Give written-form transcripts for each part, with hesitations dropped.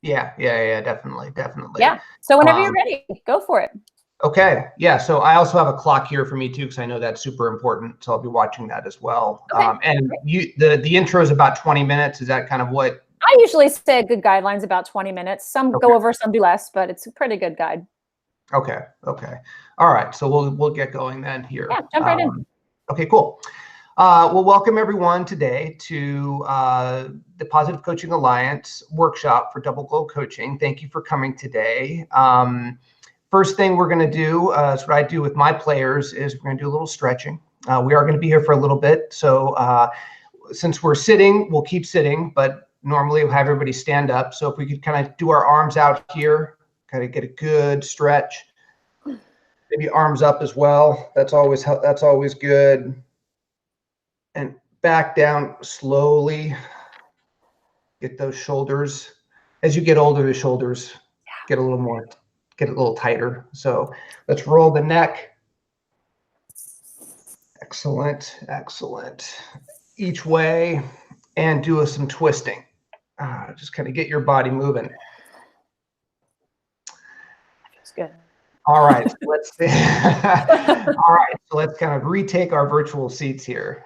Yeah, definitely, definitely. Yeah. So whenever you're ready, go for it. Okay. Yeah. So I also have a clock here for me too, because I know that's super important. So I'll be watching that as well. Okay, and the intro is about 20 minutes. Is that kind of what? I usually say a good guideline is about 20 minutes. Some go over, some do less, but it's a pretty good guide. Okay. All right. So we'll get going then here. Yeah, jump right in. Okay, cool. Well, welcome everyone today to the Positive Coaching Alliance workshop for Double Goal Coaching. Thank you for coming today. First thing we're going to do, is what I do with my players, is we're going to do a little stretching. We are going to be here for a little bit. So since we're sitting, we'll keep sitting, but normally we'll have everybody stand up. So if we could kind of do our arms out here, kind of get a good stretch. Maybe arms up as well. That's always good. And back down slowly. Get those shoulders. As you get older, the shoulders get a little tighter. So let's roll the neck. Excellent. Each way, and do some twisting. Just kind of get your body moving. That feels good. All right, let's see. All right, so let's kind of retake our virtual seats here.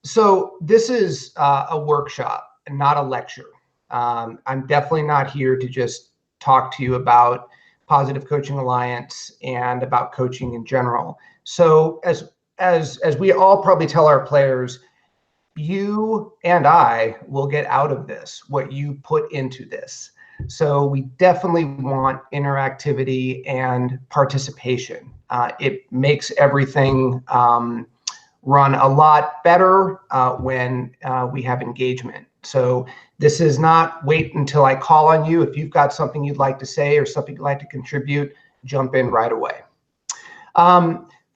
So this is a workshop and not a lecture. I'm definitely not here to just talk to you about Positive Coaching Alliance and about coaching in general. So as we all probably tell our players, you and I will get out of this what you put into this. So we definitely want interactivity and participation. It makes everything run a lot better when we have engagement. So this is not wait until I call on you. If you've got something you'd like to say or something you'd like to contribute, jump in right away.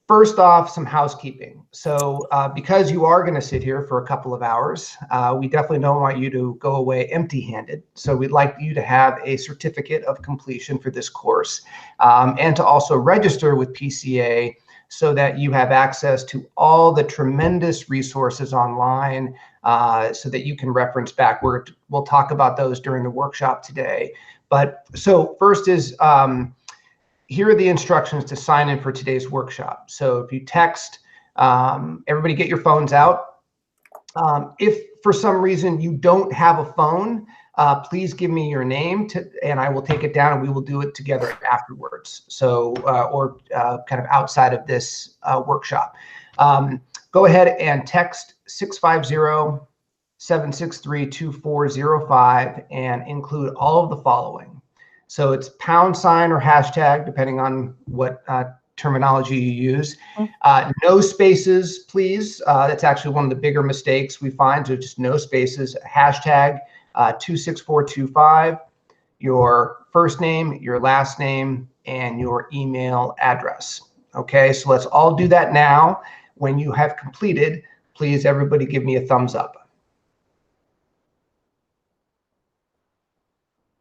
First off, some housekeeping. So because you are going to sit here for a couple of hours, we definitely don't want you to go away empty-handed. So we'd like you to have a certificate of completion for this course, and to also register with PCA so that you have access to all the tremendous resources online, so that you can reference back. We'll talk about those during the workshop today. But so first is, here are the instructions to sign in for today's workshop. So if you text, everybody get your phones out. If for some reason you don't have a phone, please give me your name and I will take it down and we will do it together afterwards. So, or kind of outside of this workshop. Go ahead and text 650-763-2405 and include all of the following. So it's # or hashtag, depending on what terminology you use. No spaces, please. That's actually one of the bigger mistakes we find. So just no spaces. Hashtag 26425, your first name, your last name, and your email address. Okay, so let's all do that now. When you have completed, please everybody give me a thumbs up.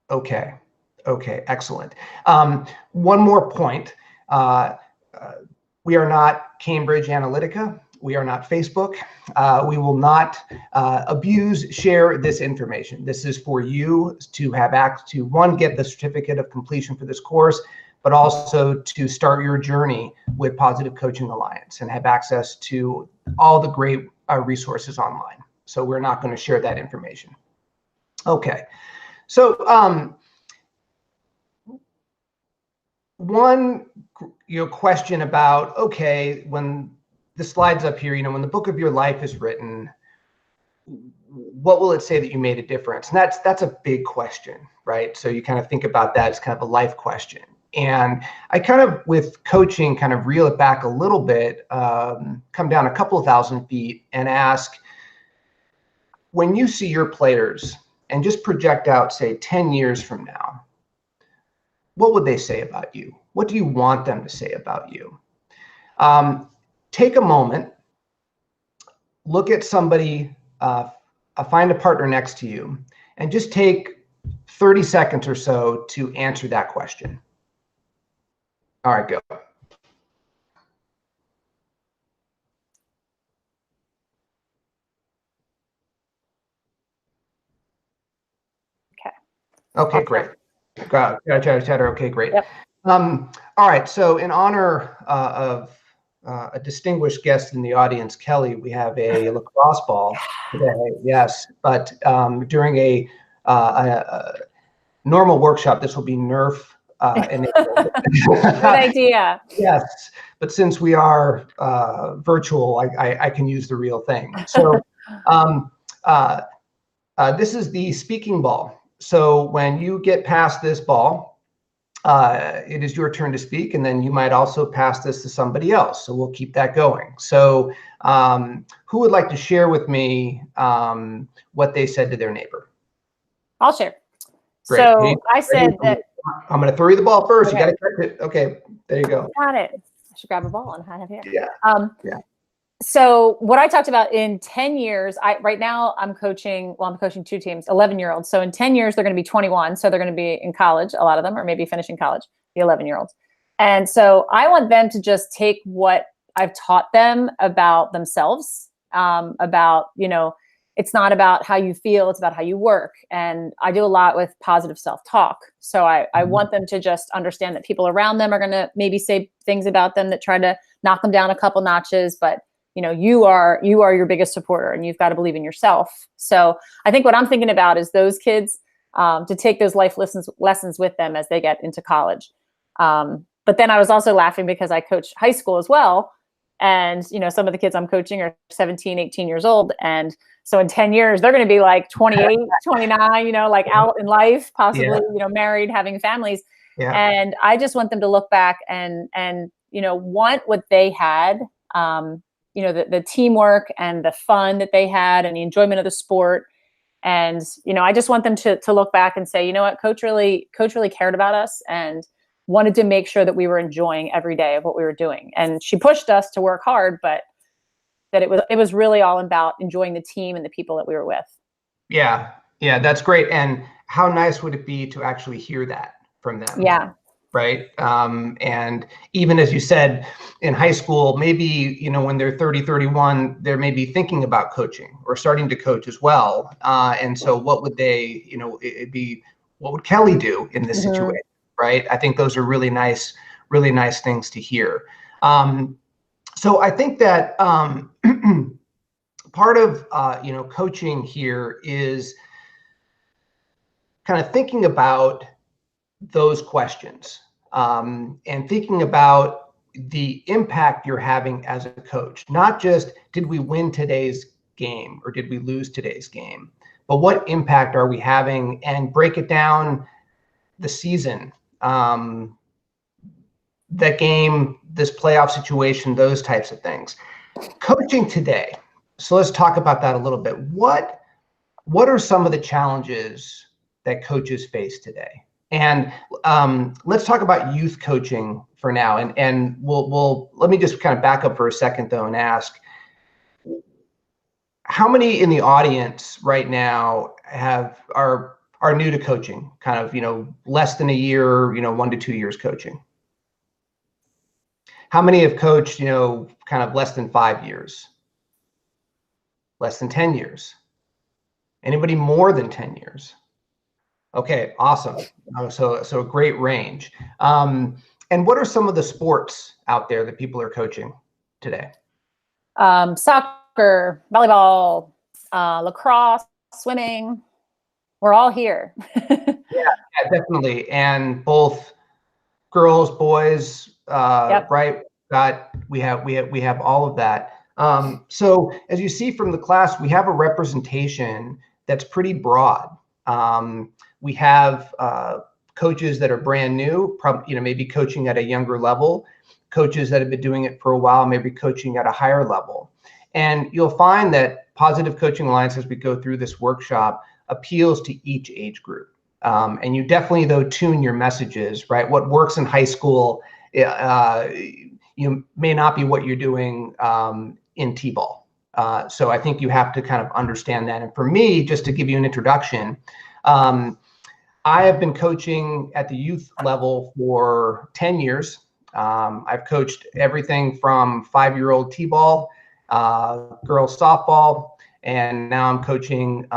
Okay, excellent. One more point. We are not Cambridge Analytica. We are not Facebook. We will not share this information. This is for you to have access to, one, get the certificate of completion for this course, but also to start your journey with Positive Coaching Alliance and have access to all the great resources online. So we're not going to share that information. Okay. So one question about, okay, when the slide's up here, when the book of your life is written, what will it say that you made a difference? And that's a big question, right? So you kind of think about that as kind of a life question. And I kind of, with coaching, kind of reel it back a little bit, come down a couple of thousand feet and ask, when you see your players and just project out, say, 10 years from now, what would they say about you? What do you want them to say about you? Take a moment, look at somebody, find a partner next to you, and just take 30 seconds or so to answer that question. All right, go. Okay. Okay, great. Got cheddar. Okay, great. Yep. All right. So in honor of a distinguished guest in the audience, Kelly, we have a lacrosse ball today. Yes, but during a normal workshop, this will be Nerf enabled. Good idea. Yes, but since we are virtual, I can use the real thing. So this is the speaking ball. So when you get past this ball, it is your turn to speak, and then you might also pass this to somebody else. So we'll keep that going. So who would like to share with me what they said to their neighbor? I'll share. Great. So I said that. I'm going to throw you the ball first. Okay. You got to catch it. Okay, there you go. Got it. I should grab a ball and have here. Yeah. Yeah. So what I talked about in 10 years, right now I'm coaching 2 teams, 11-year-olds. So in 10 years, they're going to be 21. So they're going to be in college, a lot of them, or maybe finishing college, the 11-year-olds. And so I want them to just take what I've taught them about themselves, about, it's not about how you feel, it's about how you work. And I do a lot with positive self-talk. So I want them to just understand that people around them are going to maybe say things about them that try to knock them down a couple notches, but you are your biggest supporter, and you've got to believe in yourself. So I think what I'm thinking about is those kids to take those life lessons with them as they get into college. But then I was also laughing because I coach high school as well. And, some of the kids I'm coaching are 17, 18 years old. And so in 10 years, they're going to be like 28, 29, like out in life, possibly, married, having families. Yeah. And I just want them to look back and want what they had, the teamwork and the fun that they had and the enjoyment of the sport. And, I just want them to look back and say, you know what, coach really cared about us and wanted to make sure that we were enjoying every day of what we were doing. And she pushed us to work hard, but that it was really all about enjoying the team and the people that we were with. Yeah. Yeah. That's great. And how nice would it be to actually hear that from them? Yeah. Right. And even as you said, in high school, maybe, when they're 30, 31, they're maybe thinking about coaching or starting to coach as well. And so what would they, what would Kelly do in this situation? Right. I think those are really nice things to hear. So I think that part of, coaching here is kind of thinking about those questions and thinking about the impact you're having as a coach. Not just did we win today's game or did we lose today's game, but what impact are we having, and break it down the season, that game, this playoff situation, those types of things. Coaching today. So let's talk about that a little bit. What are some of the challenges that coaches face today? And let's talk about youth coaching for now. And we'll let me just kind of back up for a second though and ask, how many in the audience right now are new to coaching, kind of, less than a year, 1 to 2 years coaching? How many have coached, kind of less than 5 years? Less than 10 years? Anybody more than 10 years? Okay, awesome. So a great range. And what are some of the sports out there that people are coaching today? Soccer, volleyball, lacrosse, swimming. We're all here. Yeah, definitely. And both girls, boys, Yep. Right? We have all of that. So as you see from the class, we have a representation that's pretty broad. We have coaches that are brand new, maybe coaching at a younger level, coaches that have been doing it for a while, maybe coaching at a higher level. And you'll find that Positive Coaching Alliance, as we go through this workshop, appeals to each age group. And you definitely, though, tune your messages, right? What works in high school, you may not be what you're doing in T-ball. So I think you have to kind of understand that. And for me, just to give you an introduction, I have been coaching at the youth level for 10 years. I've coached everything from 5-year-old T-ball, girls softball, and now I'm coaching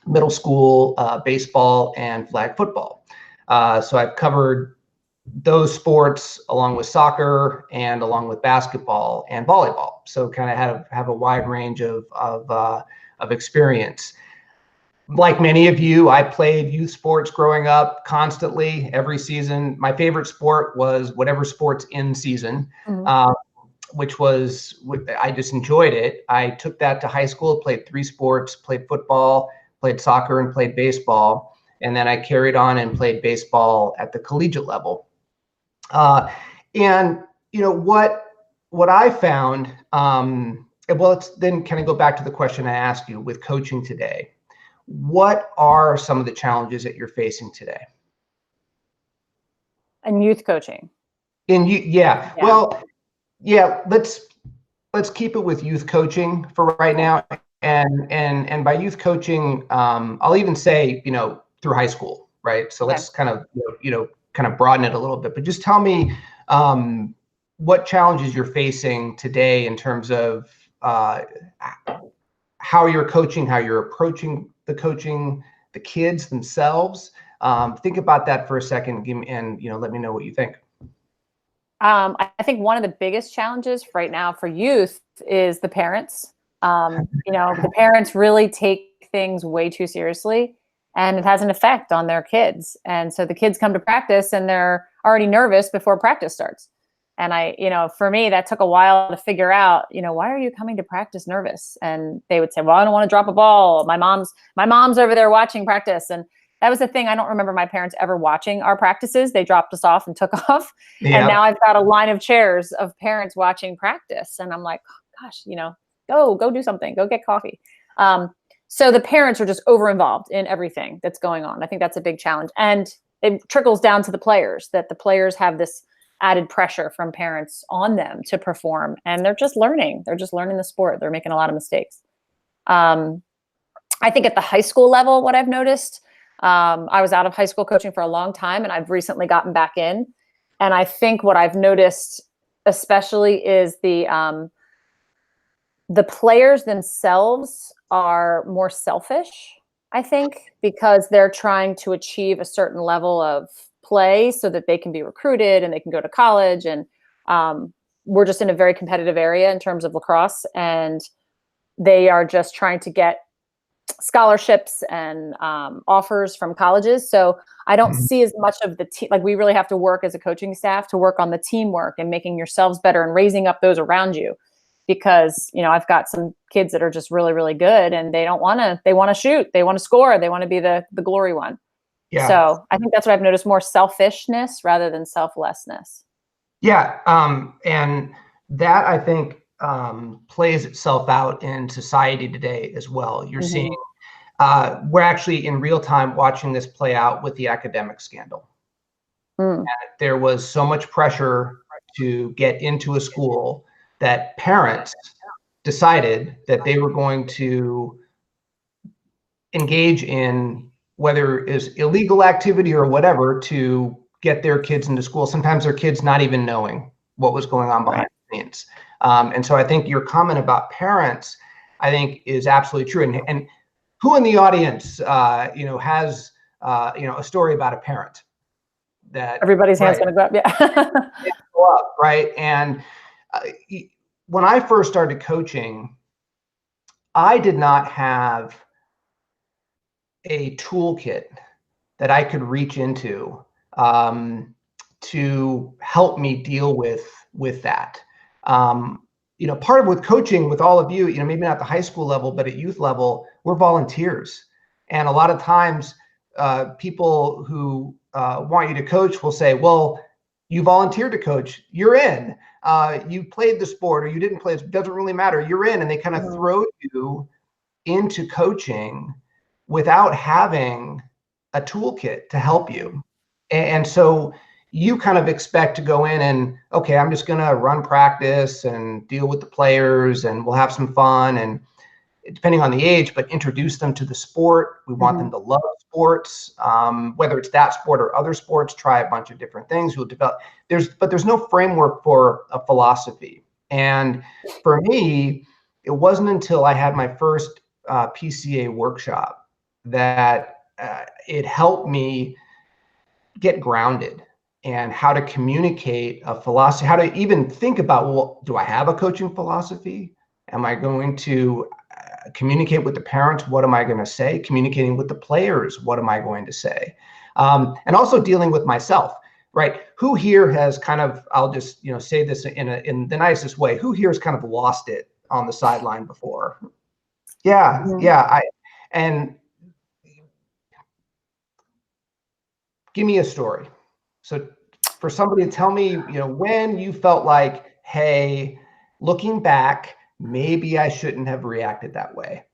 middle school baseball and flag football. So I've covered those sports along with soccer and along with basketball and volleyball. So kind of have a wide range of experience. Like many of you, I played youth sports growing up constantly every season. My favorite sport was whatever sport's in season, which was, I just enjoyed it. I took that to high school, played 3 sports, played football, played soccer, and played baseball. And then I carried on and played baseball at the collegiate level. And you know what I found, well, let's then kind of go back to the question I asked you with coaching today. What are some of the challenges that you're facing today? And youth coaching. Yeah. Well, yeah, let's keep it with youth coaching for right now. And by youth coaching, I'll even say, through high school, right? So let's kind of, kind of broaden it a little bit, but just tell me what challenges you're facing today in terms of how you're coaching, how you're approaching the coaching, the kids themselves. Think about that for a second, and let me know what you think. I think one of the biggest challenges right now for youth is the parents. The parents really take things way too seriously, and it has an effect on their kids. And so the kids come to practice and they're already nervous before practice starts. And for me, that took a while to figure out, why are you coming to practice nervous? And they would say, well, I don't want to drop a ball. My mom's over there watching practice. And that was the thing. I don't remember my parents ever watching our practices. They dropped us off and took off. Yeah. And now I've got a line of chairs of parents watching practice. And I'm like, oh, gosh, go do something, go get coffee. So the parents are just over-involved in everything that's going on. I think that's a big challenge. And it trickles down to the players, that the players have this added pressure from parents on them to perform. And they're just learning. They're just learning the sport. They're making a lot of mistakes. I think at the high school level, what I've noticed, I was out of high school coaching for a long time, and I've recently gotten back in. And I think what I've noticed especially is the players themselves are more selfish, I think, because they're trying to achieve a certain level of play so that they can be recruited and they can go to college. And we're just in a very competitive area in terms of lacrosse, and they are just trying to get scholarships and offers from colleges. So I don't see as much of the team. Like, we really have to work as a coaching staff to work on the teamwork and making yourselves better and raising up those around you. Because, I've got some kids that are just really, really good, and they want to shoot, they want to score, they want to be the glory one. Yeah. So I think that's what I've noticed, more selfishness rather than selflessness. Yeah. And that, I think, plays itself out in society today as well. You're seeing, we're actually in real time watching this play out with the academic scandal. And there was so much pressure to get into a school that parents decided that they were going to engage in, whether it is illegal activity or whatever, to get their kids into school. Sometimes their kids not even knowing what was going on behind the scenes. And so I think your comment about parents, I think, is absolutely true. And who in the audience, has, a story about a parent that everybody's hands going to go up? Yeah. Go up, right. And when I first started coaching, I did not have a toolkit that I could reach into to help me deal with that. Part of with coaching with all of you, maybe not at the high school level, but at youth level, we're volunteers. And a lot of times people who want you to coach will say, well, you volunteered to coach, you're in. You played the sport or you didn't play, it doesn't really matter, you're in. And they kind of throw you into coaching without having a toolkit to help you. And so you kind of expect to go in and, okay, I'm just going to run practice and deal with the players and we'll have some fun, and depending on the age, but introduce them to the sport. We want them to love sports, whether it's that sport or other sports, try a bunch of different things. We'll develop, but there's no framework for a philosophy. And for me, it wasn't until I had my first PCA workshop that it helped me get grounded and how to communicate a philosophy, how to even think about, well, do I have a coaching philosophy? Am I going to communicate with the parents? What am I going to say? Communicating with the players, what am I going to say? And also dealing with myself, right? Who here has kind of, I'll just, say this in the nicest way, who here has kind of lost it on the sideline before? Yeah. And give me a story. So for somebody to tell me, when you felt like, hey, looking back, maybe I shouldn't have reacted that way.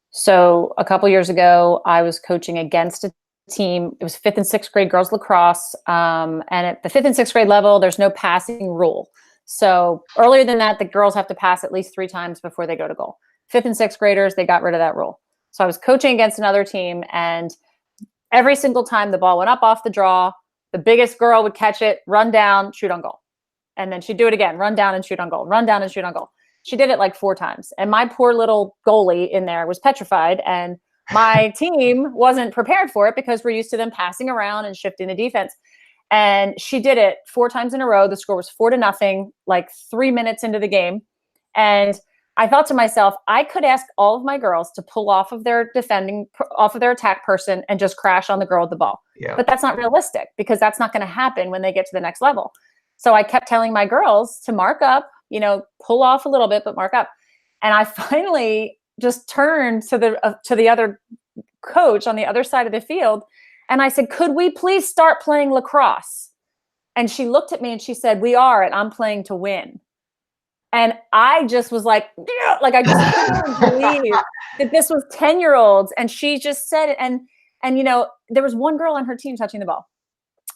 So a couple years ago, I was coaching against a team. It was 5th and 6th grade girls lacrosse. And at the 5th and 6th grade level, there's no passing rule. So earlier than that, the girls have to pass at least 3 times before they go to goal. 5th and 6th graders, they got rid of that rule. So I was coaching against another team, and every single time the ball went up off the draw, the biggest girl would catch it, run down, shoot on goal. And then she'd do it again, run down and shoot on goal, run down and shoot on goal. She did it like 4 times. And my poor little goalie in there was petrified. And my team wasn't prepared for it because we're used to them passing around and shifting the defense. And she did it 4 times in a row. The score was 4-0, like 3 minutes into the game. And I thought to myself, I could ask all of my girls to pull off of their attack person and just crash on the girl with the ball. Yeah. But that's not realistic because that's not going to happen when they get to the next level. So I kept telling my girls to mark up, pull off a little bit, but mark up. And I finally just turned to the other coach on the other side of the field. And I said, could we please start playing lacrosse? And she looked at me and she said, we are, and I'm playing to win. And I just was like, yeah, like I just couldn't believe that this was 10-year-olds. And she just said it. And there was one girl on her team touching the ball.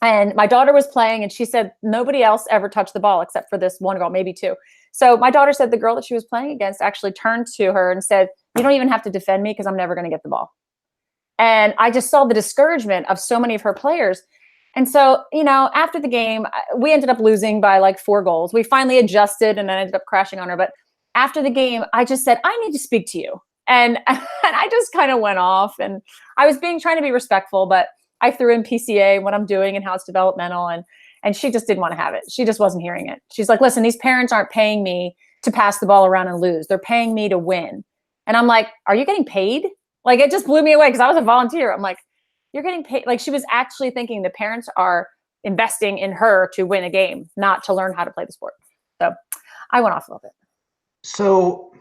And my daughter was playing, and she said nobody else ever touched the ball except for this one girl, maybe 2. So my daughter said the girl that she was playing against actually turned to her and said, you don't even have to defend me because I'm never going to get the ball. And I just saw the discouragement of so many of her players. And so, after the game, we ended up losing by like 4 goals. We finally adjusted, and I ended up crashing on her. But after the game, I just said, I need to speak to you. And I just kind of went off, and I was trying to be respectful, but I threw in PCA, what I'm doing and how it's developmental. And she just didn't want to have it. She just wasn't hearing it. She's like, listen, these parents aren't paying me to pass the ball around and lose. They're paying me to win. And I'm like, are you getting paid? Like, it just blew me away because I was a volunteer. I'm like, you're getting paid. Like, she was actually thinking the parents are investing in her to win a game, not to learn how to play the sport. So I went off a little bit. So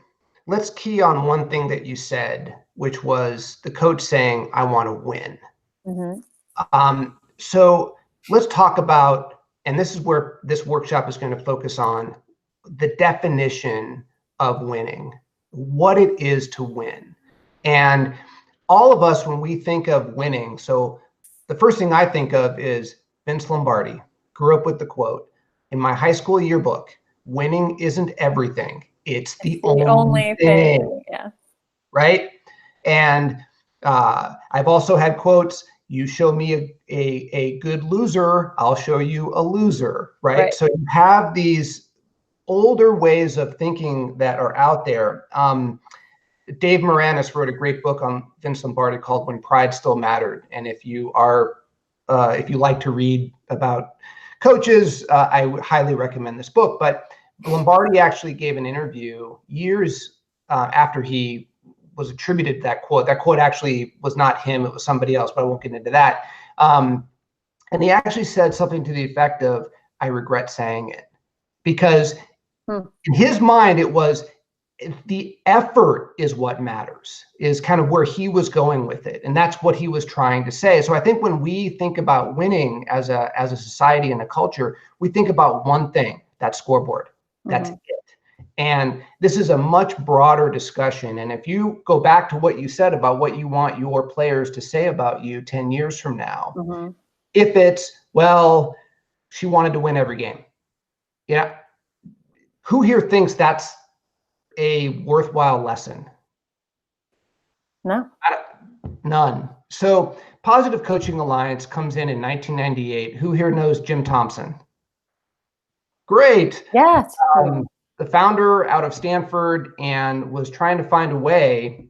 let's key on one thing that you said, which was the coach saying, I want to win. Mm-hmm. So let's talk about, and this is where this workshop is going to focus on, the definition of winning, what it is to win. And all of us, when we think of winning, so the first thing I think of is Vince Lombardi. Grew up with the quote in my high school yearbook, winning isn't everything. It's the only thing. Yeah. Right. And I've also had quotes, you show me a good loser, I'll show you a loser, right? So you have these older ways of thinking that are out there. Dave Moranis wrote a great book on Vince Lombardi called When Pride Still Mattered. And if you like to read about coaches, I would highly recommend this book. But Lombardi actually gave an interview years after he was attributed that quote. That quote actually was not him, it was somebody else, but I won't get into that. And he actually said something to the effect of, I regret saying it. Because in his mind, it was the effort is what matters, is kind of where he was going with it. And that's what he was trying to say. So I think when we think about winning as a society and a culture, we think about one thing, that scoreboard. That's it. And this is a much broader discussion. And if you go back to what you said about what you want your players to say about you 10 years from now, if it's, well, she wanted to win every game. Yeah. Who here thinks that's a worthwhile lesson? No. None. So Positive Coaching Alliance comes in 1998. Who here knows Jim Thompson? Great. Yes. The founder out of Stanford, and was trying to find a way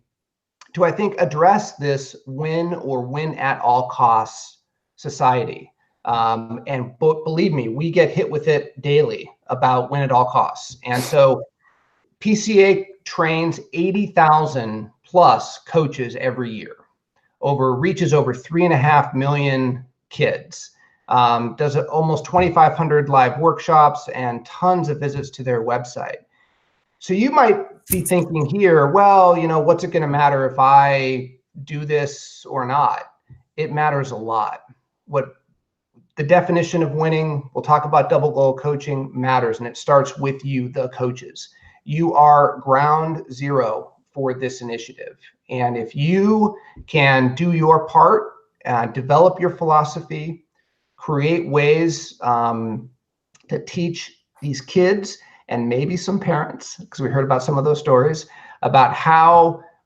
to, I think, address this win or win at all costs society. And believe me, we get hit with it daily about win at all costs. And so PCA trains 80,000 plus coaches every year, reaches over 3.5 million kids, does almost 2,500 live workshops and tons of visits to their website. So you might be thinking here, well, what's it going to matter if I do this or not? It matters a lot. What the definition of winning, we'll talk about double goal coaching, matters, and it starts with you, the coaches. You are ground zero for this initiative. And if you can do your part, develop your philosophy, create ways to teach these kids and maybe some parents, because we heard about some of those stories about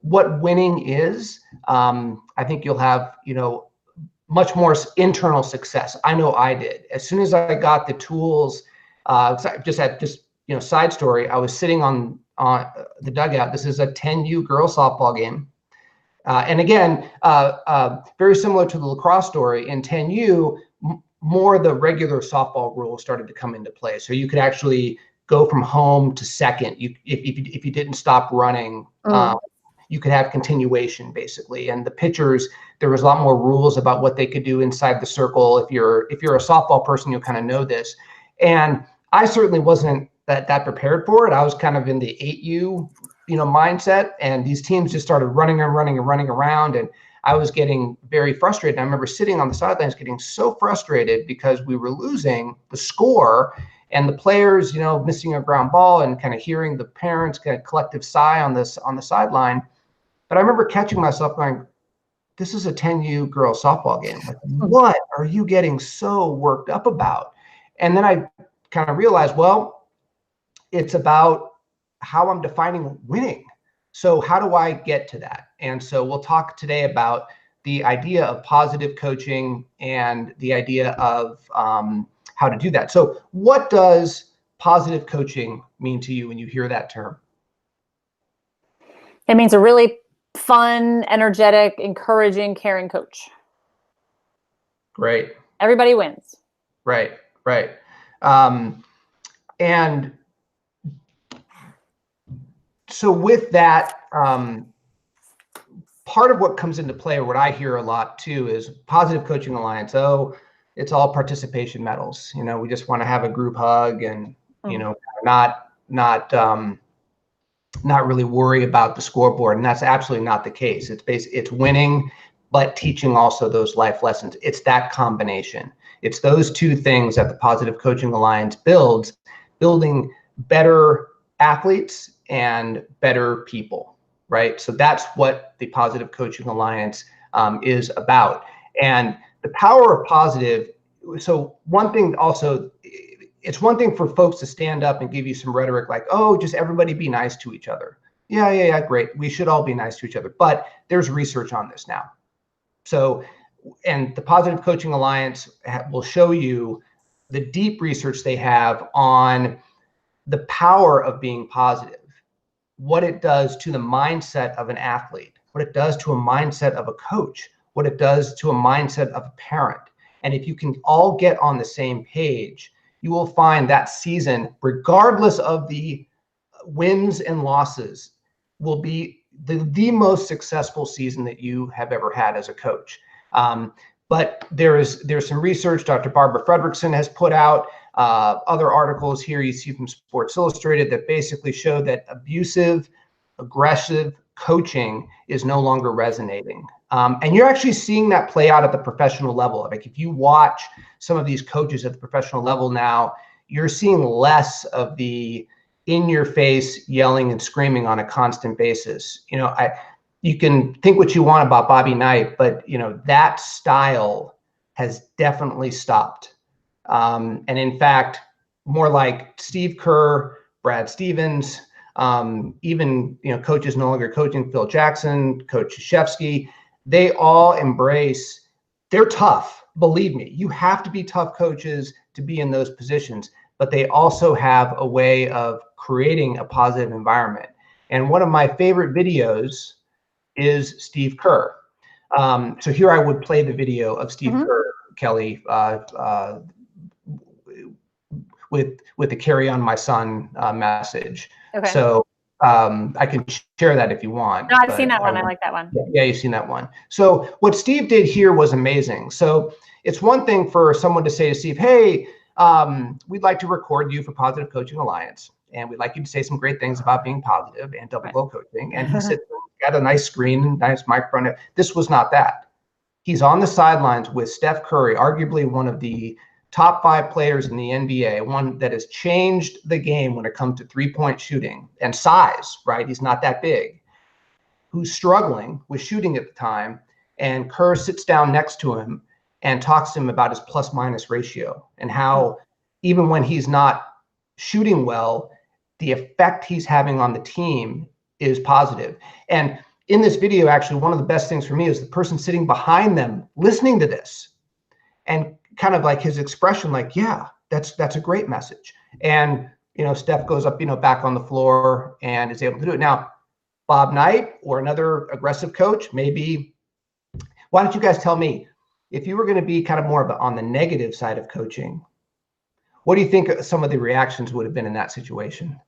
what winning is, I think you'll have, much more internal success. I know I did. As soon as I got the tools, side story, I was sitting on the dugout. This is a 10U girls softball game. And again, very similar to the lacrosse story, in 10U, more of the regular softball rules started to come into play. So you could actually go from home to second. If you didn't stop running, you could have continuation basically. And the pitchers, there was a lot more rules about what they could do inside the circle. If you're a softball person, you'll kind of know this. And I certainly wasn't that prepared for it. I was kind of in the 8U, mindset, and these teams just started running around, and I was getting very frustrated. I remember sitting on the sidelines getting so frustrated because we were losing the score and the players, missing a ground ball, and kind of hearing the parents kind of collective sigh on the sideline. But I remember catching myself going, this is a 10U girls softball game. Like, what are you getting so worked up about? And then I kind of realized, well, it's about how I'm defining winning. So how do I get to that? And so we'll talk today about the idea of positive coaching and the idea of how to do that. So what does positive coaching mean to you when you hear that term? It means a really fun, energetic, encouraging, caring coach. Great. Everybody wins. Right. And so with that, part of what comes into play, or what I hear a lot too, is Positive Coaching Alliance. Oh, it's all participation medals. We just want to have a group hug and, not really worry about the scoreboard. And that's absolutely not the case. It's winning, but teaching also those life lessons. It's that combination. It's those two things that the Positive Coaching Alliance builds, building better athletes and better people, right? So that's what the Positive Coaching Alliance is about. And the power of positive. So one thing also, it's one thing for folks to stand up and give you some rhetoric like, oh, just everybody be nice to each other. Yeah, great. We should all be nice to each other. But there's research on this now. So, and the Positive Coaching Alliance will show you the deep research they have on the power of being positive, what it does to the mindset of an athlete, what it does to a mindset of a coach, what it does to a mindset of a parent. And if you can all get on the same page, you will find that season, regardless of the wins and losses, will be the most successful season that you have ever had as a coach. But there's some research Dr. Barbara Fredrickson has put out, other articles here you see from Sports Illustrated that basically show that abusive, aggressive coaching is no longer resonating. And you're actually seeing that play out at the professional level. Like if you watch some of these coaches at the professional level now, you're seeing less of the in-your-face yelling and screaming on a constant basis. You can think what you want about Bobby Knight, but that style has definitely stopped. And in fact, more like Steve Kerr, Brad Stevens, even coaches no longer coaching, Phil Jackson, Coach Krzyzewski, they all embrace, they're tough. Believe me, you have to be tough coaches to be in those positions, but they also have a way of creating a positive environment. And one of my favorite videos is Steve Kerr. So here I would play the video of Steve Kerr, Kelly, with the "Carry On My Son" message. Okay. So I can share that if you want. No, I've seen that one. I like that one. Yeah, you've seen that one. So what Steve did here was amazing. So it's one thing for someone to say to Steve, "Hey, we'd like to record you for Positive Coaching Alliance, and we'd like you to say some great things about being positive and double goal coaching." And he sits, got a nice screen, nice microphone. This was not that. He's on the sidelines with Steph Curry, arguably one of the top 5 players in the NBA, one that has changed the game when it comes to three-point shooting and size, right? He's not that big, who's struggling with shooting at the time. And Kerr sits down next to him and talks to him about his plus-minus ratio and how even when he's not shooting well, the effect he's having on the team is positive. And in this video, actually, one of the best things for me is the person sitting behind them listening to this and kind of like his expression, like, yeah, that's a great message. And, Steph goes up, back on the floor and is able to do it. Now, Bob Knight or another aggressive coach, maybe, why don't you guys tell me, if you were going to be kind of more of on the negative side of coaching, what do you think some of the reactions would have been in that situation?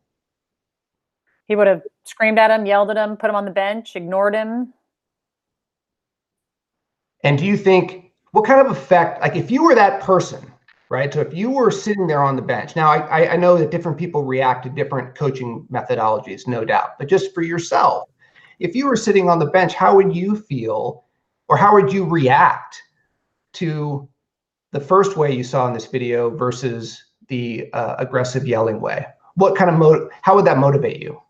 He would have screamed at him, yelled at him, put him on the bench, ignored him. And do you think, what kind of effect, like if you were that person, right? So if you were sitting there on the bench, now I know that different people react to different coaching methodologies, no doubt, but just for yourself, if you were sitting on the bench, how would you feel or how would you react to the first way you saw in this video versus the aggressive yelling way? What kind of how would that motivate you?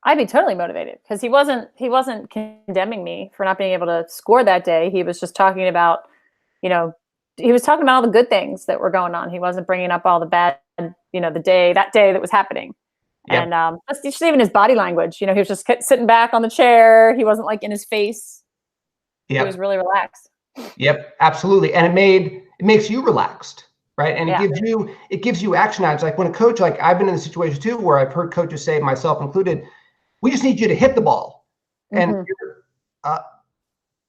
I'd be totally motivated because he wasn't condemning me for not being able to score that day. He was just talking about, he was talking about all the good things that were going on. He wasn't bringing up all the bad, that day that was happening. Yep. And just even his body language, he was just sitting back on the chair. He wasn't like in his face. Yep. He was really relaxed. Yep, absolutely. And it makes you relaxed, right? And it gives you action items. Like when a coach, like I've been in the situation too, where I've heard coaches say, myself included, we just need you to hit the ball. And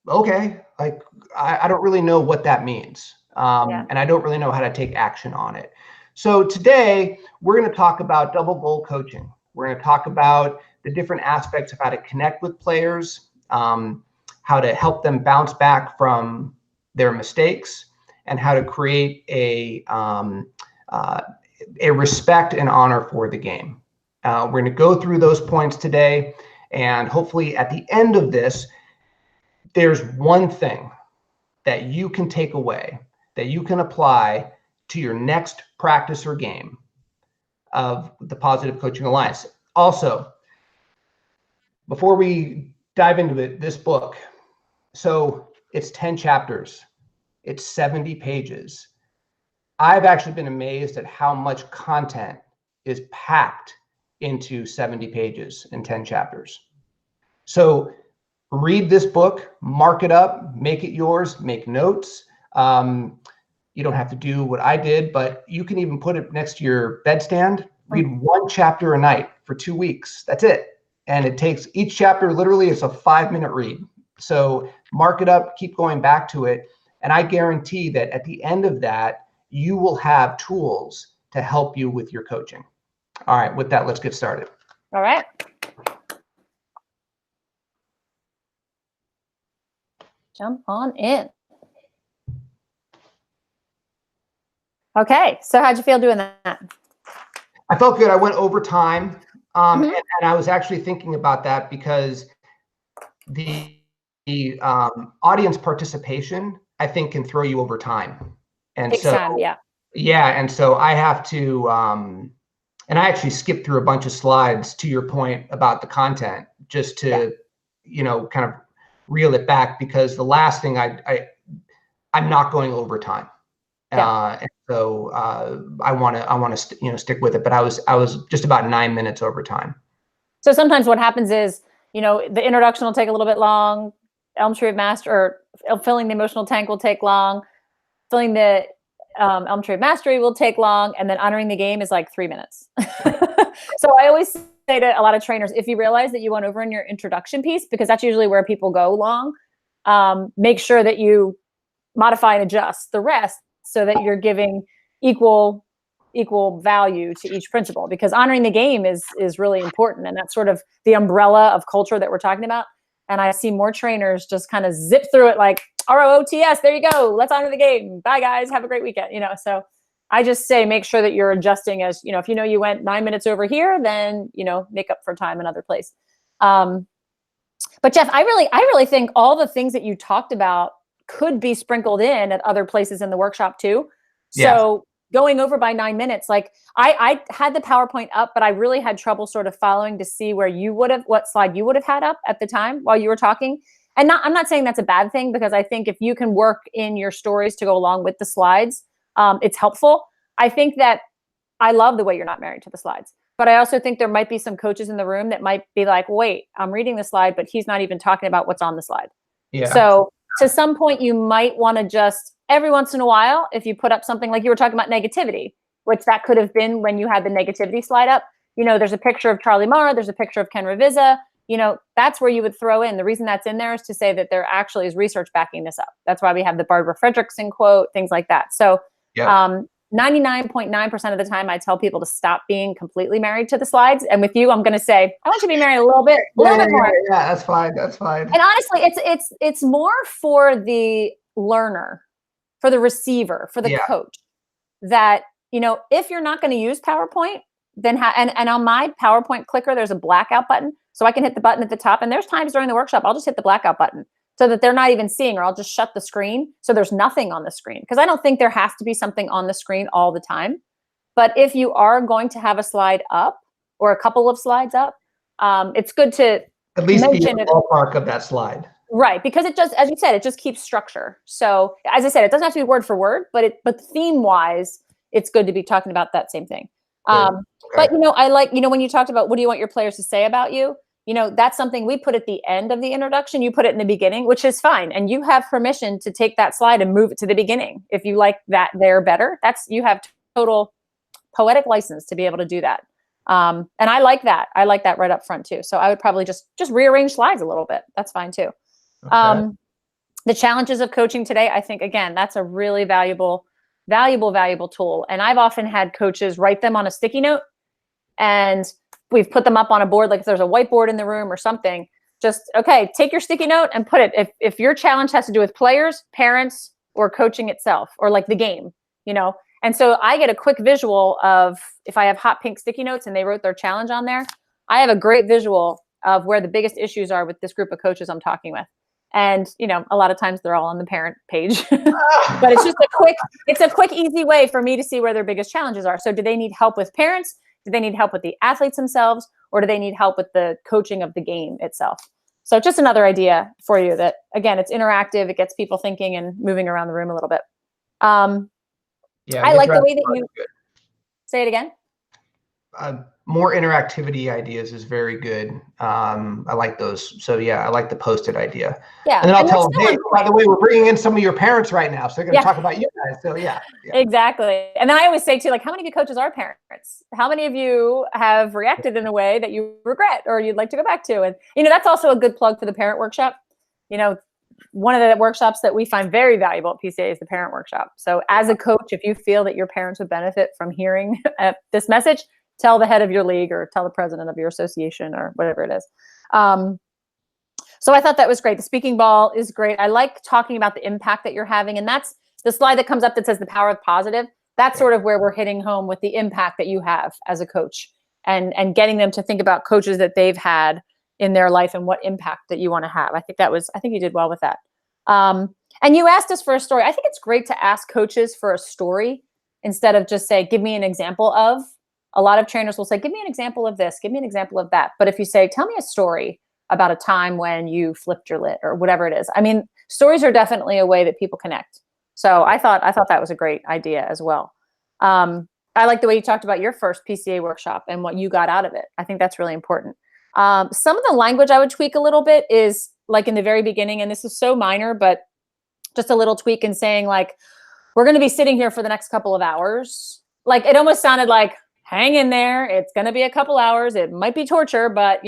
okay, like I don't really know what that means. And I don't really know how to take action on it. So today we're going to talk about double goal coaching. We're going to talk about the different aspects of how to connect with players, how to help them bounce back from their mistakes, and how to create a respect and honor for the game. We're going to go through those points today, and hopefully at the end of this, there's one thing that you can take away, that you can apply to your next practice or game of the Positive Coaching Alliance. Also, before we dive into it, this book, so it's 10 chapters, it's 70 pages. I've actually been amazed at how much content is packed into 70 pages and 10 chapters. So read this book, mark it up, make it yours, make notes. You don't have to do what I did, but you can even put it next to your bedstand, read one chapter a night for 2 weeks. That's it. And it takes, each chapter literally is a 5-minute read. So mark it up, keep going back to it. And I guarantee that at the end of that, you will have tools to help you with your coaching. All right, with that, let's get started. All right. Jump on in. Okay, so how'd you feel doing that? I felt good. I went overtime, and I was actually thinking about that because the audience participation, I think, can throw you over time. And Takes time, yeah. Yeah, and so I have to, and I actually skipped through a bunch of slides to your point about the content, just to, kind of reel it back, because the last thing I'm not going overtime. And so I want to stick with it, but I was just about 9 minutes over time. So sometimes what happens is, the introduction will take a little bit long. Elm Tree of Mastery, or filling the emotional tank will take long. Filling the Elm Tree of Mastery will take long, and then honoring the game is like 3 minutes. So I always say to a lot of trainers, if you realize that you went over in your introduction piece, because that's usually where people go long, make sure that you modify and adjust the rest so that you're giving equal value to each principle, because honoring the game is really important. And that's sort of the umbrella of culture that we're talking about. And I see more trainers just kind of zip through it like ROOTS, there you go. Let's honor the game. Bye guys. Have a great weekend. So I just say, make sure that you're adjusting as, if you went 9 minutes over here, then, make up for time another place. But Jeff, I really think all the things that you talked about could be sprinkled in at other places in the workshop too. So going over by 9 minutes, like I had the PowerPoint up, but I really had trouble sort of following to see what slide you would have had up at the time while you were talking. And I'm not saying that's a bad thing, because I think if you can work in your stories to go along with the slides, it's helpful. I think that I love the way you're not married to the slides, but I also think there might be some coaches in the room that might be like, wait, I'm reading the slide, but he's not even talking about what's on the slide. Yeah. So to some point, you might want to just every once in a while, if you put up something like you were talking about negativity, which that could have been when you had the negativity slide up, there's a picture of Charlie Mara, there's a picture of Ken Ravizza, that's where you would throw in. The reason that's in there is to say that there actually is research backing this up. That's why we have the Barbara Fredrickson quote, things like that. So 99.9% of the time, I tell people to stop being completely married to the slides. And with you, I'm going to say, I want you to be married a little bit more. Yeah, that's fine. That's fine. And honestly, it's more for the learner, for the receiver, for the coach, that, if you're not going to use PowerPoint, then and on my PowerPoint clicker, there's a blackout button. So I can hit the button at the top. And there's times during the workshop, I'll just hit the blackout button so that they're not even seeing, or I'll just shut the screen so there's nothing on the screen. Because I don't think there has to be something on the screen all the time. But if you are going to have a slide up or a couple of slides up, it's good to at least be in the ballpark of that slide. Right, because it just, as you said, it just keeps structure. So as I said, it doesn't have to be word for word, but theme-wise, it's good to be talking about that same thing. Okay. But, I like, when you talked about what do you want your players to say about you, that's something we put at the end of the introduction. You put it in the beginning, which is fine. And you have permission to take that slide and move it to the beginning. If you like that there better, you have total poetic license to be able to do that. And I like that. I like that right up front too. So I would probably just rearrange slides a little bit. That's fine too. Okay. The challenges of coaching today, I think, again, that's a really valuable tool. And I've often had coaches write them on a sticky note, and we've put them up on a board, like if there's a whiteboard in the room or something, just, okay, take your sticky note and put it, if your challenge has to do with players, parents, or coaching itself, or like the game, And so I get a quick visual of, if I have hot pink sticky notes and they wrote their challenge on there, I have a great visual of where the biggest issues are with this group of coaches I'm talking with. And, a lot of times they're all on the parent page, but it's just a quick, easy way for me to see where their biggest challenges are. So do they need help with parents? Do they need help with the athletes themselves? Or do they need help with the coaching of the game itself? So just another idea for you that, again, it's interactive. It gets people thinking and moving around the room a little bit. I like the way that you say it again. More interactivity ideas is very good. I like those. So I like the Post-it idea. Yeah. And then I'll tell them, hey, by the way, we're bringing in some of your parents right now. So they're going to talk about you guys. So Exactly. And then I always say too, like, how many of you coaches are parents? How many of you have reacted in a way that you regret or you'd like to go back to? And, that's also a good plug for the parent workshop. One of the workshops that we find very valuable at PCA is the parent workshop. So as a coach, if you feel that your parents would benefit from hearing this message, tell the head of your league or tell the president of your association or whatever it is. So I thought that was great. The speaking ball is great. I like talking about the impact that you're having. And that's the slide that comes up that says the power of positive. That's sort of where we're hitting home with the impact that you have as a coach and getting them to think about coaches that they've had in their life and what impact that you want to have. I think you did well with that. And you asked us for a story. I think it's great to ask coaches for a story instead of just say, give me an example of. A lot of trainers will say, give me an example of this, give me an example of that. But if you say, tell me a story about a time when you flipped your lid or whatever it is. I mean, stories are definitely a way that people connect. So I thought that was a great idea as well. I like the way you talked about your first PCA workshop and what you got out of it. I think that's really important. Some of the language I would tweak a little bit is like in the very beginning, and this is so minor, but just a little tweak in saying like, we're going to be sitting here for the next couple of hours. Like it almost sounded like, hang in there. It's going to be a couple hours. It might be torture, but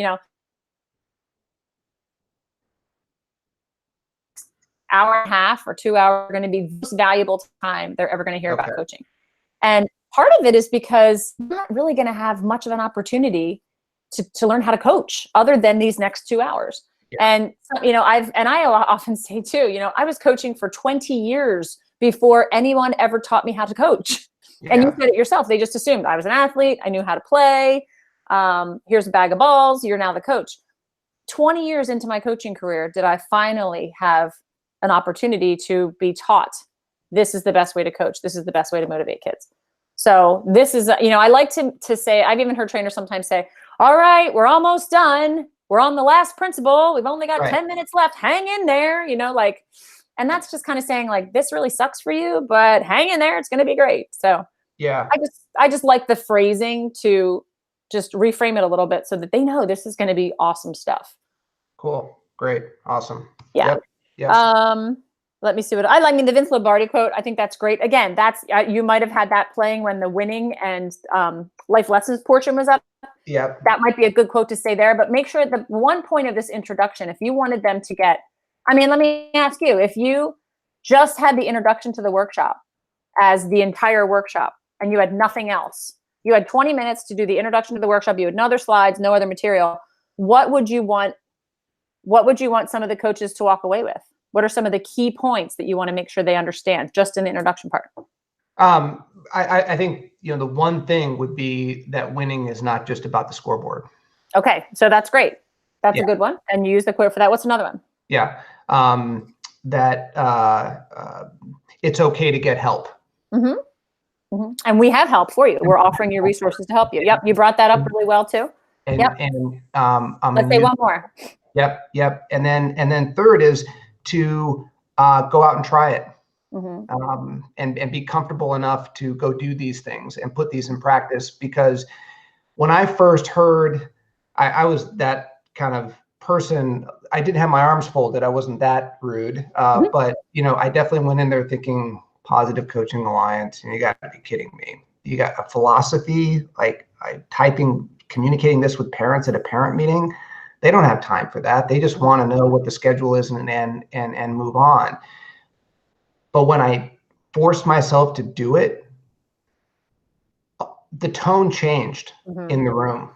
hour and a half or 2 hours are going to be the most valuable time they're ever going to hear about coaching. And part of it is because you're not really going to have much of an opportunity to learn how to coach other than these next 2 hours. Yeah. And I often say too, I was coaching for 20 years before anyone ever taught me how to coach. Yeah. And you said it yourself. They just assumed I was an athlete. I knew how to play. Here's a bag of balls. You're now the coach. 20 years into my coaching career, did I finally have an opportunity to be taught, this is the best way to coach. This is the best way to motivate kids. So this is, I like to say, I've even heard trainers sometimes say, all right, we're almost done. We're on the last principle. We've only got 10 minutes left. Hang in there, and that's just kind of saying like, this really sucks for you, but hang in there. It's going to be great. So yeah, I just like the phrasing to just reframe it a little bit so that they know this is going to be awesome stuff. Cool. Great. Awesome. Yeah. Yep. Yes. Let me see what I mean. The Vince Lombardi quote, I think that's great. Again, that's you might have had that playing when the winning and life lessons portion was up. Yeah, that might be a good quote to say there. But make sure the one point of this introduction, if you wanted them to get, let me ask you, if you just had the introduction to the workshop as the entire workshop and you had nothing else, you had 20 minutes to do the introduction to the workshop, you had no other slides, no other material. What would you want some of the coaches to walk away with? What are some of the key points that you want to make sure they understand just in the introduction part? I think, the one thing would be that winning is not just about the scoreboard. Okay. So that's great. That's a good one. And you use the quote for that. What's another one? Yeah. It's okay to get help. Mm-hmm. Mm-hmm. And we have help for you. We're offering you resources to help you. Yep. You brought that up really well too. And, yep. Let's say one more. Yep. And then third is to go out and try it. Mm-hmm. And be comfortable enough to go do these things and put these in practice. Because when I first heard, I was that kind of person. I didn't have my arms folded. I wasn't that rude. Mm-hmm. But, I definitely went in there thinking Positive Coaching Alliance, and you got to be kidding me. You got a philosophy, like communicating this with parents at a parent meeting. They don't have time for that. They just want to know what the schedule is and move on. But when I forced myself to do it, the tone changed in the room.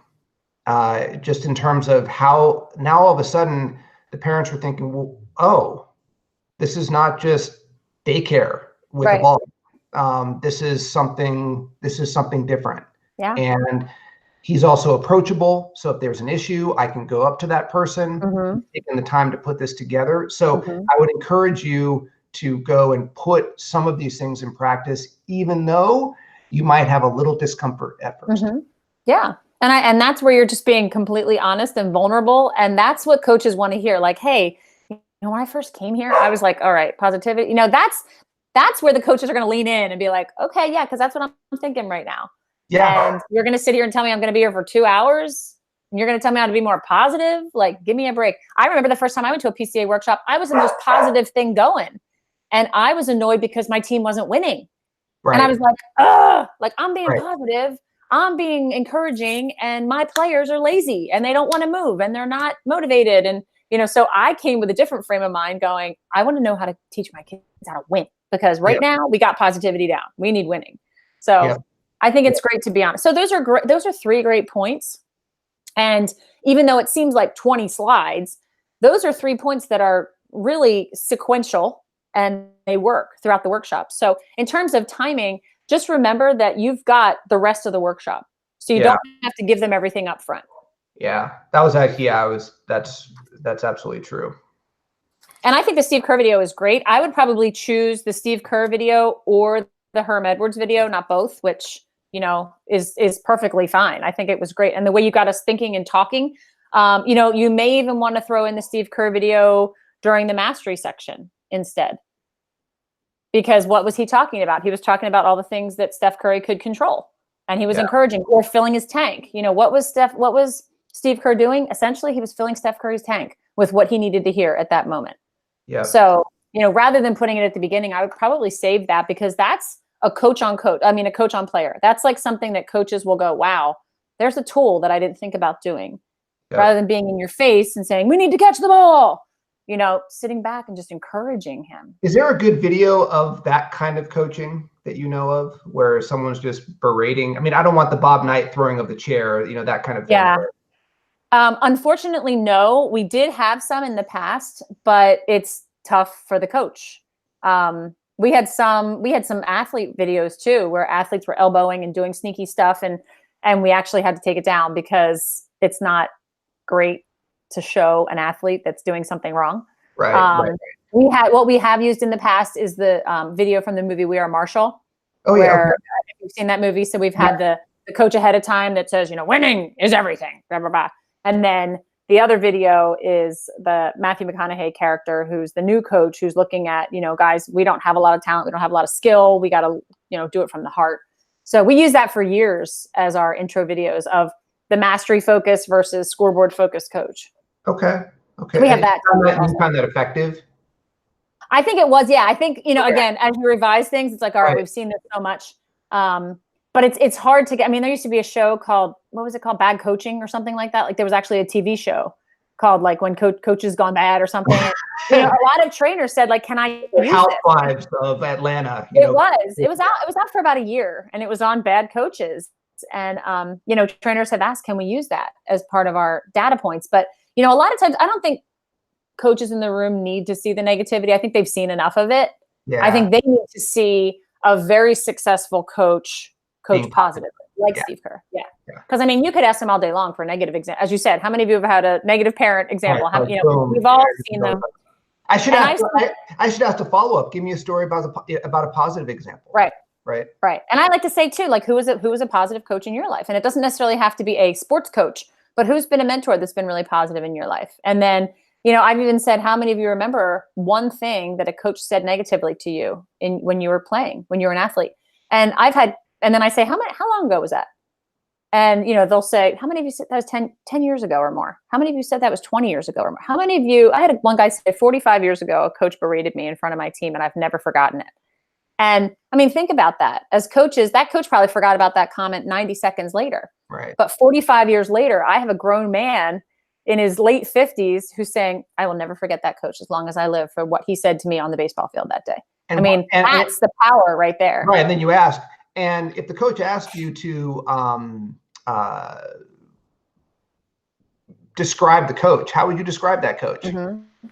Just in terms of how now all of a sudden the parents were thinking, well, oh, this is not just daycare with a ball. This is something different. Yeah. And he's also approachable. So if there's an issue, I can go up to that person, taking the time to put this together. So I would encourage you to go and put some of these things in practice, even though you might have a little discomfort at first. Yeah. And that's where you're just being completely honest and vulnerable. And that's what coaches want to hear. Like, hey, when I first came here, I was like, all right, positivity, that's where the coaches are going to lean in and be like, okay, yeah, because that's what I'm thinking right now. Yeah. And you're going to sit here and tell me I'm going to be here for 2 hours. And you're going to tell me how to be more positive. Like, give me a break. I remember the first time I went to a PCA workshop, I was the most positive thing going. And I was annoyed because my team wasn't winning. Right. And I was like, ugh, like I'm being positive. I'm being encouraging, and my players are lazy and they don't want to move and they're not motivated. And, so I came with a different frame of mind going, I want to know how to teach my kids how to win, because right now we got positivity down. We need winning. So I think it's great to be honest. So those are great. Those are 3 great points. And even though it seems like 20 slides, those are 3 points that are really sequential and they work throughout the workshop. So in terms of timing, just remember that you've got the rest of the workshop. So you don't have to give them everything up front. Yeah, that was actually, that's absolutely true. And I think the Steve Kerr video is great. I would probably choose the Steve Kerr video or the Herm Edwards video, not both, which, is perfectly fine. I think it was great. And the way you got us thinking and talking, you may even want to throw in the Steve Kerr video during the mastery section instead. Because what was he talking about? He was talking about all the things that Steph Curry could control. And he was encouraging or filling his tank. What was Steve Kerr doing? Essentially, he was filling Steph Curry's tank with what he needed to hear at that moment. Yeah. So, rather than putting it at the beginning, I would probably save that, because that's a coach on player. That's like something that coaches will go, wow, there's a tool that I didn't think about doing. Yep. Rather than being in your face and saying, we need to catch the ball, sitting back and just encouraging him. Is there a good video of that kind of coaching that you know of where someone's just berating? I mean, I don't want the Bob Knight throwing of the chair, that kind of thing. Yeah. Unfortunately, no. We did have some in the past, but it's tough for the coach. We had some athlete videos too, where athletes were elbowing and doing sneaky stuff, and we actually had to take it down because it's not great to show an athlete that's doing something wrong. Right. What we have used in the past is the video from the movie We Are Marshall. Oh yeah. Okay. If you've seen that movie, so we've had the coach ahead of time that says, winning is everything, blah, blah, blah. And then the other video is the Matthew McConaughey character, who's the new coach, who's looking at, guys, we don't have a lot of talent. We don't have a lot of skill. We got to, do it from the heart. So we use that for years as our intro videos of the mastery focus versus scoreboard focused coach. Okay. We have that. You found that effective? I think it was. Yeah. I think, again, as you revise things, it's like, all right, we've seen this so much. But it's hard to get. I mean, there used to be a show called, what was it called? Bad Coaching or something like that. Like there was actually a TV show called like When Coaches Gone Bad or something. A lot of trainers said like, can I use Housewives of Atlanta? It was out for about a year, and it was on bad coaches. And trainers have asked, can we use that as part of our data points? But a lot of times, I don't think coaches in the room need to see the negativity. I think they've seen enough of it. Yeah. I think they need to see a very successful coach positively, like Steve Kerr. Yeah. Because I mean, you could ask them all day long for a negative example. As you said, how many of you have had a negative parent example? We've all seen them. I should ask a follow-up. Give me a story about a positive example. Right. And I like to say too, like who is a positive coach in your life? And it doesn't necessarily have to be a sports coach, but who's been a mentor that's been really positive in your life? And then, I've even said, how many of you remember one thing that a coach said negatively to you when you were playing, when you were an athlete? And then I say, how long ago was that? And, they'll say, how many of you said that was 10 years ago or more? How many of you said that was 20 years ago or more? How many of you, I had one guy say 45 years ago, a coach berated me in front of my team and I've never forgotten it. And I mean, think about that. As coaches, that coach probably forgot about that comment 90 seconds later. Right. But 45 years later, I have a grown man in his late 50s who's saying, I will never forget that coach as long as I live for what he said to me on the baseball field that day. And that's the power right there. Right. And then you ask, and if the coach asked you to describe the coach, how would you describe that coach? Mm-hmm.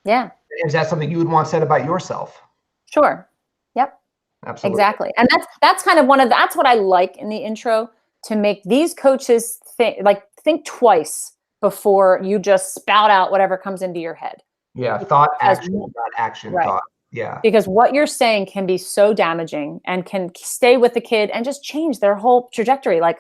Yeah. Is that something you would want said about yourself? Sure. Yep. Absolutely. Exactly. And that's kind of that's what I like in the intro, to make these coaches think twice before you just spout out whatever comes into your head. Yeah. Thought, action, action, right. Thought. Yeah. Because what you're saying can be so damaging and can stay with the kid and just change their whole trajectory. Like,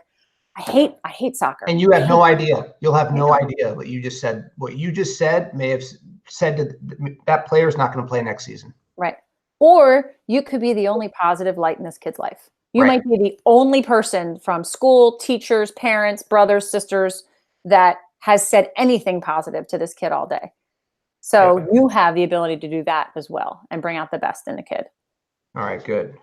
I hate soccer. And you have no idea. You'll have no idea what you just said. What you just said may have said to that player's not going to play next season. Right. Or you could be the only positive light in this kid's life. You might be the only person from school, teachers, parents, brothers, sisters that has said anything positive to this kid all day. So you have the ability to do that as well and bring out the best in the kid. All right, good.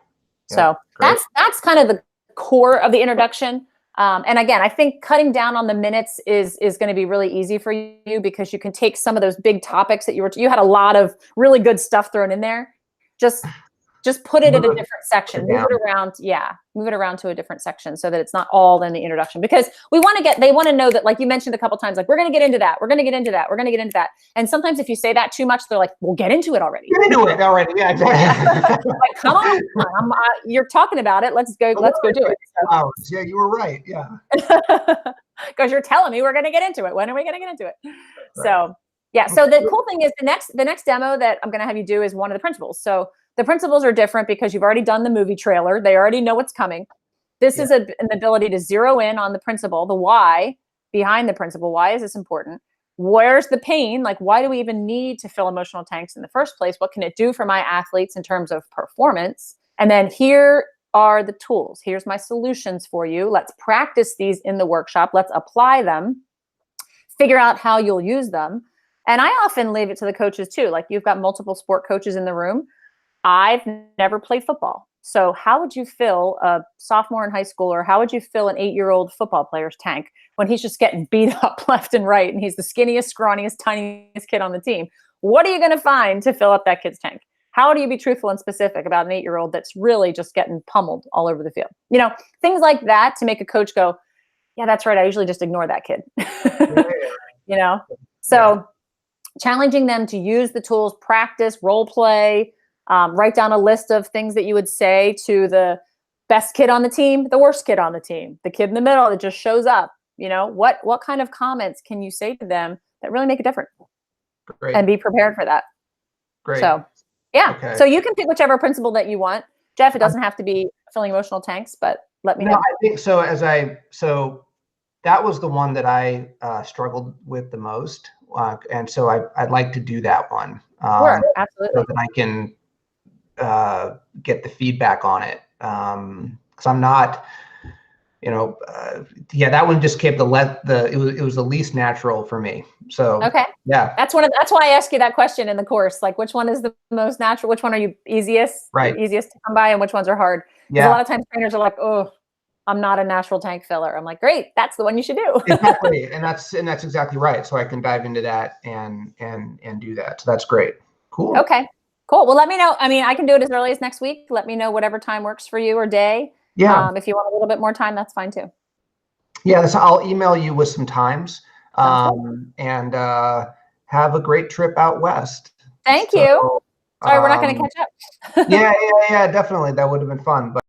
Yeah, so that's kind of the core of the introduction. And again, I think cutting down on the minutes is going to be really easy for you, because you can take some of those big topics that you had a lot of really good stuff thrown in there. Just put it in a different section, move it around to a different section so that it's not all in the introduction, because they want to know that, like you mentioned a couple times, like, we're going to get into that. We're going to get into that. We're going to get into that. And sometimes if you say that too much, they're like, well, get into it already. Get into it already. Yeah, exactly. Like, come on. You're talking about it. Let's go do it. So. Yeah, you were right. Yeah. Because you're telling me we're going to get into it. When are we going to get into it? Right. So, yeah. So the cool thing is the next demo that I'm going to have you do is one of the principles. So the principles are different because you've already done the movie trailer. They already know what's coming. This is an ability to zero in on the principle, the why behind the principle. Why is this important? Where's the pain? Like, why do we even need to fill emotional tanks in the first place? What can it do for my athletes in terms of performance? And then here are the tools. Here's my solutions for you. Let's practice these in the workshop. Let's apply them, figure out how you'll use them. And I often leave it to the coaches too. Like, you've got multiple sport coaches in the room. I've never played football. So how would you fill a sophomore in high school, or how would you fill an 8-year-old football player's tank when he's just getting beat up left and right and he's the skinniest, scrawniest, tiniest kid on the team? What are you going to find to fill up that kid's tank? How do you be truthful and specific about an 8-year-old that's really just getting pummeled all over the field? You know, things like that to make a coach go, yeah, that's right. I usually just ignore that kid. You know, so challenging them to use the tools, practice, role play, write down a list of things that you would say to the best kid on the team, the worst kid on the team, the kid in the middle that just shows up. You know, what kind of comments can you say to them that really make a difference? Great. And be prepared for that. Great. So, yeah. Okay. So you can pick whichever principle that you want. Jeff, it doesn't have to be filling emotional tanks, but let me know. I think so. So that was the one that I struggled with the most. And so I'd like to do that one. Sure, absolutely. So that I can get the feedback on it. Because I'm not, that one just kept it was the least natural for me. So okay. Yeah. That's why I asked you that question in the course. Like, which one is the most natural? Which one are you easiest to come by, and which ones are hard? Yeah. A lot of times trainers are like, oh, I'm not a natural tank filler. I'm like, great, that's the one you should do. Exactly. And that's exactly right. So I can dive into that and do that. So that's great. Cool. Okay, cool. Well, let me know. I mean, I can do it as early as next week. Let me know whatever time works for you or day. Yeah. If you want a little bit more time, that's fine too. Yeah. So I'll email you with some times. And have a great trip out west. Thank you. Sorry, we're not going to catch up. Yeah, definitely. That would have been fun. But